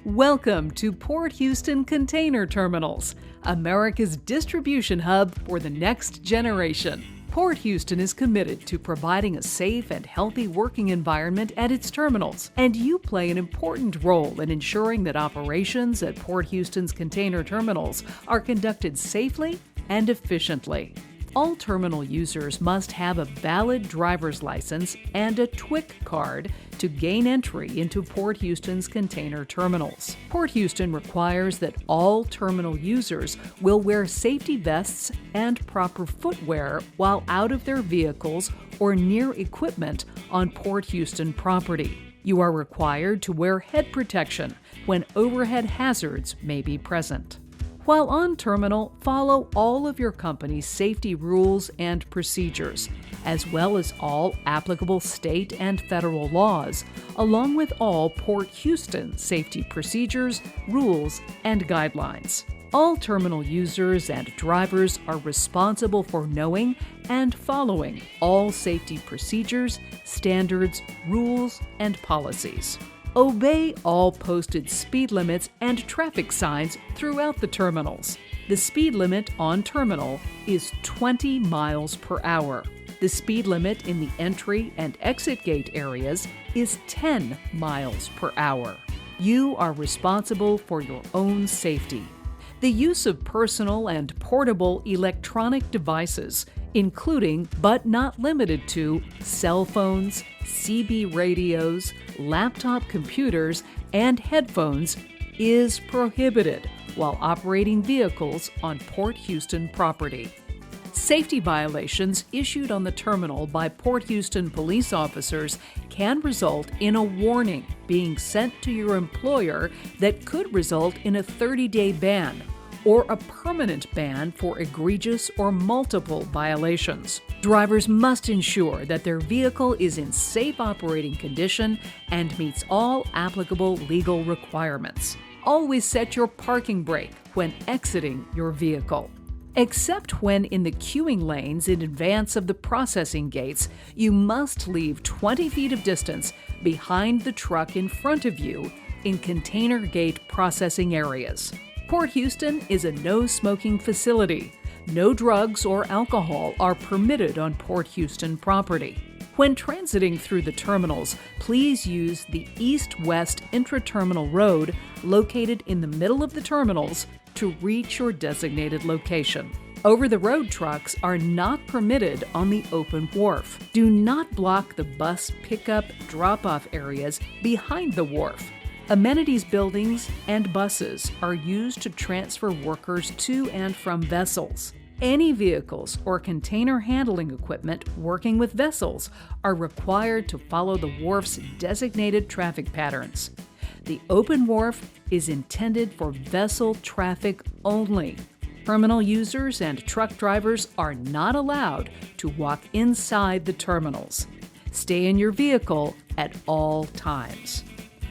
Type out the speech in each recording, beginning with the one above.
Welcome to Port Houston Container Terminals, America's distribution hub for the next generation. Port Houston is committed to providing a safe and healthy working environment at its terminals, and you play an important role in ensuring that operations at Port Houston's container terminals are conducted safely and efficiently. All terminal users must have a valid driver's license and a TWIC card to gain entry into Port Houston's container terminals. Port Houston requires that all terminal users will wear safety vests and proper footwear while out of their vehicles or near equipment on Port Houston property. You are required to wear head protection when overhead hazards may be present. While on terminal, follow all of your company's safety rules and procedures, as well as all applicable state and federal laws, along with all Port Houston safety procedures, rules, and guidelines. All terminal users and drivers are responsible for knowing and following all safety procedures, standards, rules, and policies. Obey all posted speed limits and traffic signs throughout the terminals. The speed limit on terminal is 20 miles per hour. The speed limit in the entry and exit gate areas is 10 miles per hour. You are responsible for your own safety. The use of personal and portable electronic devices, including but not limited to cell phones, CB radios, laptop computers, and headphones, is prohibited while operating vehicles on Port Houston property. Safety violations issued on the terminal by Port Houston police officers can result in a warning being sent to your employer that could result in a 30-day ban or a permanent ban for egregious or multiple violations. Drivers must ensure that their vehicle is in safe operating condition and meets all applicable legal requirements. Always set your parking brake when exiting your vehicle. Except when in the queuing lanes in advance of the processing gates, you must leave 20 feet of distance behind the truck in front of you in container gate processing areas. Port Houston is a no-smoking facility. No drugs or alcohol are permitted on Port Houston property. When transiting through the terminals, please use the east-west intra-terminal road located in the middle of the terminals to reach your designated location. Over-the-road trucks are not permitted on the open wharf. Do not block the bus pickup drop-off areas behind the wharf. Amenities buildings and buses are used to transfer workers to and from vessels. Any vehicles or container handling equipment working with vessels are required to follow the wharf's designated traffic patterns. The open wharf is intended for vessel traffic only. Terminal users and truck drivers are not allowed to walk inside the terminals. Stay in your vehicle at all times.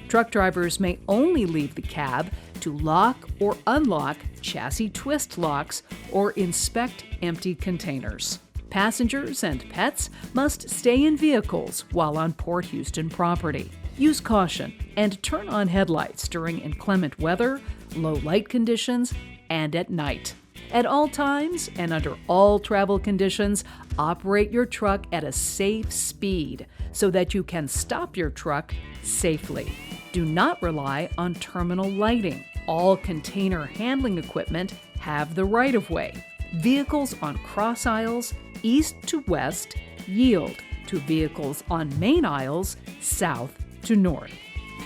Truck drivers may only leave the cab to lock or unlock chassis twist locks or inspect empty containers. Passengers and pets must stay in vehicles while on Port Houston property. Use caution and turn on headlights during inclement weather, low light conditions, and at night. At all times and under all travel conditions, operate your truck at a safe speed so that you can stop your truck safely. Do not rely on terminal lighting. All container handling equipment have the right-of-way. Vehicles on cross aisles, east to west, yield to vehicles on main aisles, south to north.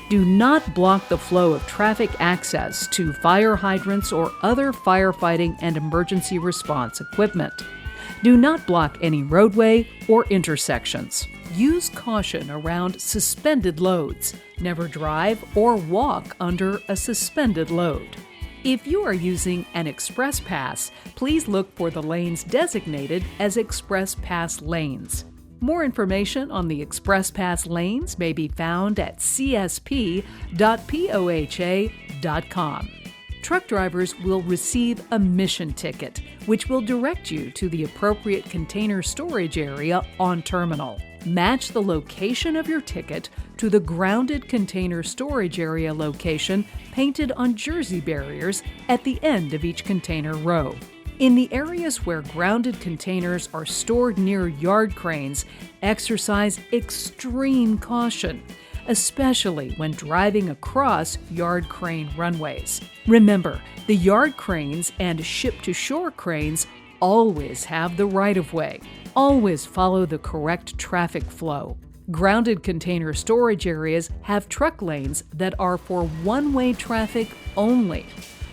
Do not block the flow of traffic access to fire hydrants or other firefighting and emergency response equipment. Do not block any roadway or intersections. Use caution around suspended loads. Never drive or walk under a suspended load. If you are using an Express Pass, please look for the lanes designated as Express Pass lanes. More information on the Express Pass lanes may be found at csp.poha.com. Truck drivers will receive a mission ticket, which will direct you to the appropriate container storage area on terminal. Match the location of your ticket to the grounded container storage area location painted on jersey barriers at the end of each container row. In the areas where grounded containers are stored near yard cranes, exercise extreme caution, especially when driving across yard crane runways. Remember, the yard cranes and ship-to-shore cranes always have the right-of-way. Always follow the correct traffic flow. Grounded container storage areas have truck lanes that are for one-way traffic only.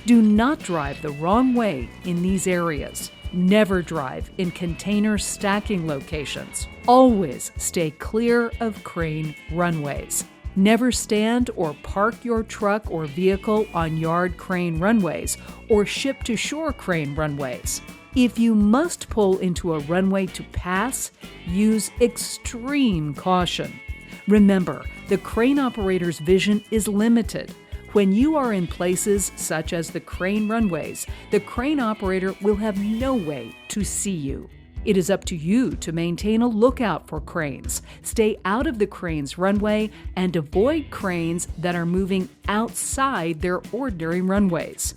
Do not drive the wrong way in these areas. Never drive in container stacking locations. Always stay clear of crane runways. Never stand or park your truck or vehicle on yard crane runways or ship-to-shore crane runways. If you must pull into a runway to pass, use extreme caution. Remember, the crane operator's vision is limited. When you are in places such as the crane runways, the crane operator will have no way to see you. It is up to you to maintain a lookout for cranes, stay out of the crane's runway, and avoid cranes that are moving outside their ordinary runways.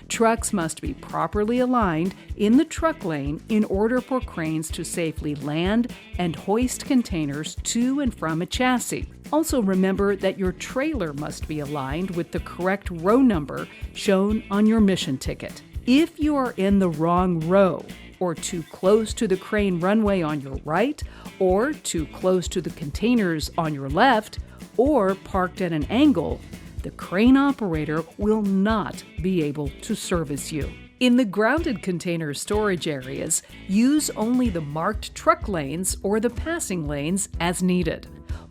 Trucks must be properly aligned in the truck lane in order for cranes to safely land and hoist containers to and from a chassis. Also remember that your trailer must be aligned with the correct row number shown on your mission ticket. If you are in the wrong row, or too close to the crane runway on your right, or too close to the containers on your left, or parked at an angle, the crane operator will not be able to service you. In the grounded container storage areas, use only the marked truck lanes or the passing lanes as needed.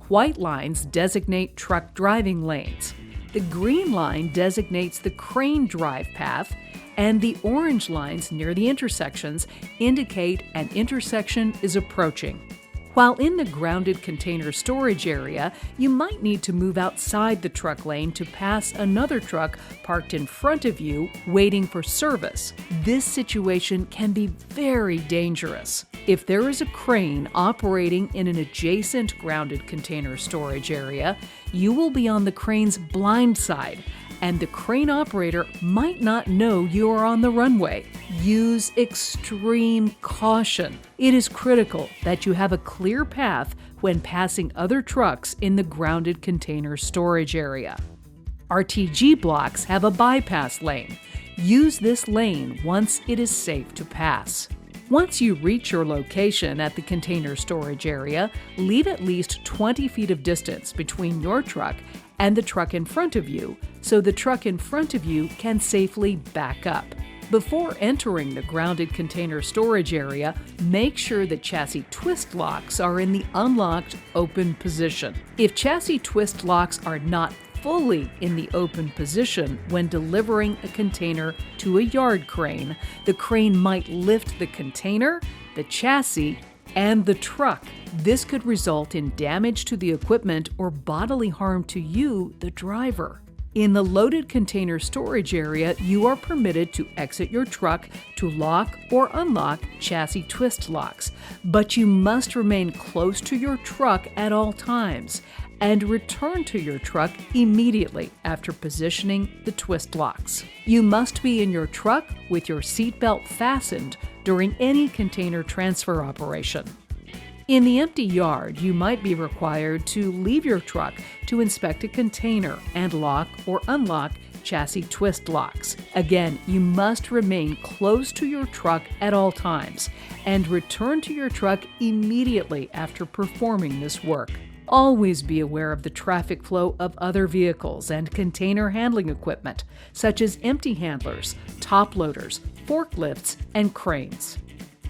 White lines designate truck driving lanes. The green line designates the crane drive path, and the orange lines near the intersections indicate an intersection is approaching. While in the grounded container storage area, you might need to move outside the truck lane to pass another truck parked in front of you waiting for service. This situation can be very dangerous. If there is a crane operating in an adjacent grounded container storage area, you will be on the crane's blind side, and the crane operator might not know you are on the runway. Use extreme caution. It is critical that you have a clear path when passing other trucks in the grounded container storage area. RTG blocks have a bypass lane. Use this lane once it is safe to pass. Once you reach your location at the container storage area, leave at least 20 feet of distance between your truck and the truck in front of you, so the truck in front of you can safely back up. Before entering the grounded container storage area, make sure the chassis twist locks are in the unlocked open position. If chassis twist locks are not fully in the open position when delivering a container to a yard crane, the crane might lift the container, the chassis, and the truck. This could result in damage to the equipment or bodily harm to you, the driver. In the loaded container storage area, you are permitted to exit your truck to lock or unlock chassis twist locks, but you must remain close to your truck at all times and return to your truck immediately after positioning the twist locks. You must be in your truck with your seatbelt fastened during any container transfer operation. In the empty yard, you might be required to leave your truck to inspect a container and lock or unlock chassis twist locks. Again, you must remain close to your truck at all times and return to your truck immediately after performing this work. Always be aware of the traffic flow of other vehicles and container handling equipment, such as empty handlers, top loaders, forklifts, and cranes.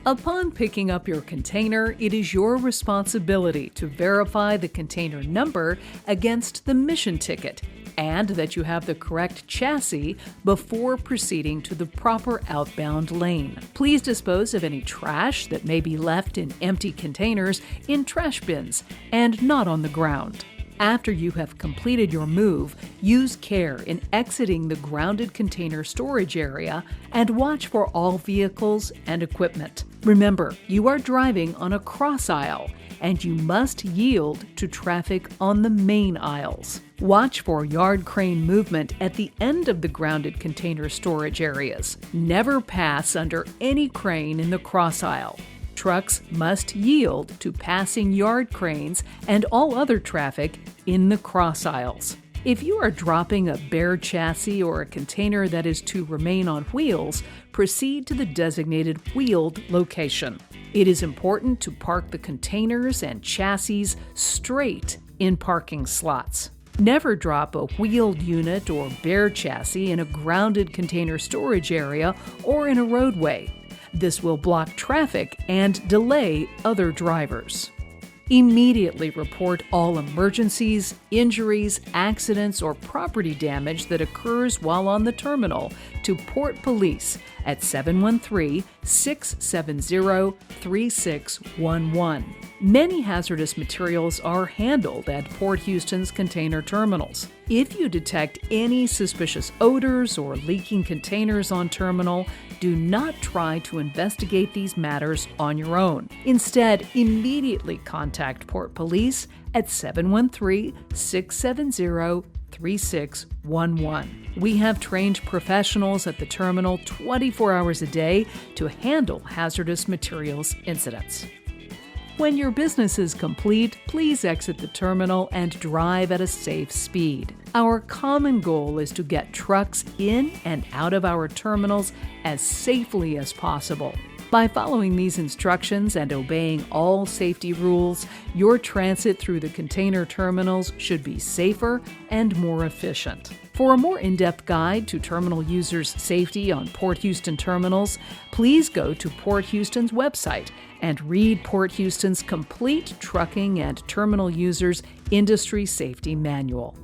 Upon picking up your container, it is your responsibility to verify the container number against the mission ticket and that you have the correct chassis before proceeding to the proper outbound lane. Please dispose of any trash that may be left in empty containers in trash bins and not on the ground. After you have completed your move, use care in exiting the grounded container storage area and watch for all vehicles and equipment. Remember, you are driving on a cross aisle, and you must yield to traffic on the main aisles. Watch for yard crane movement at the end of the grounded container storage areas. Never pass under any crane in the cross aisle. Trucks must yield to passing yard cranes and all other traffic in the cross aisles. If you are dropping a bare chassis or a container that is to remain on wheels, proceed to the designated wheeled location. It is important to park the containers and chassis straight in parking slots. Never drop a wheeled unit or bare chassis in a grounded container storage area or in a roadway. This will block traffic and delay other drivers. Immediately report all emergencies, injuries, accidents, or property damage that occurs while on the terminal to Port Police at 713-670-3611. Many hazardous materials are handled at Port Houston's container terminals. If you detect any suspicious odors or leaking containers on terminal, do not try to investigate these matters on your own. Instead, immediately contact Port Police at 713-670-3611. We have trained professionals at the terminal 24 hours a day to handle hazardous materials incidents. When your business is complete, please exit the terminal and drive at a safe speed. Our common goal is to get trucks in and out of our terminals as safely as possible. By following these instructions and obeying all safety rules, your transit through the container terminals should be safer and more efficient. For a more in-depth guide to terminal users' safety on Port Houston terminals, please go to Port Houston's website and read Port Houston's complete trucking and terminal users' industry safety manual.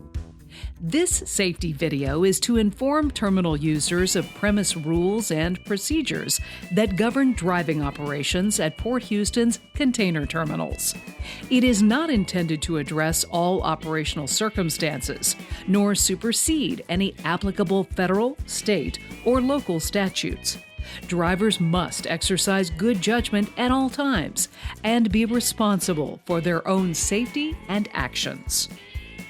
This safety video is to inform terminal users of premise rules and procedures that govern driving operations at Port Houston's container terminals. It is not intended to address all operational circumstances, nor supersede any applicable federal, state, or local statutes. Drivers must exercise good judgment at all times and be responsible for their own safety and actions.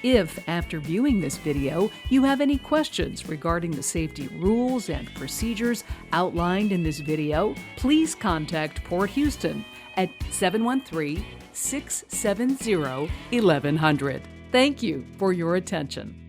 If, after viewing this video, you have any questions regarding the safety rules and procedures outlined in this video, please contact Port Houston at 713-670-1100. Thank you for your attention.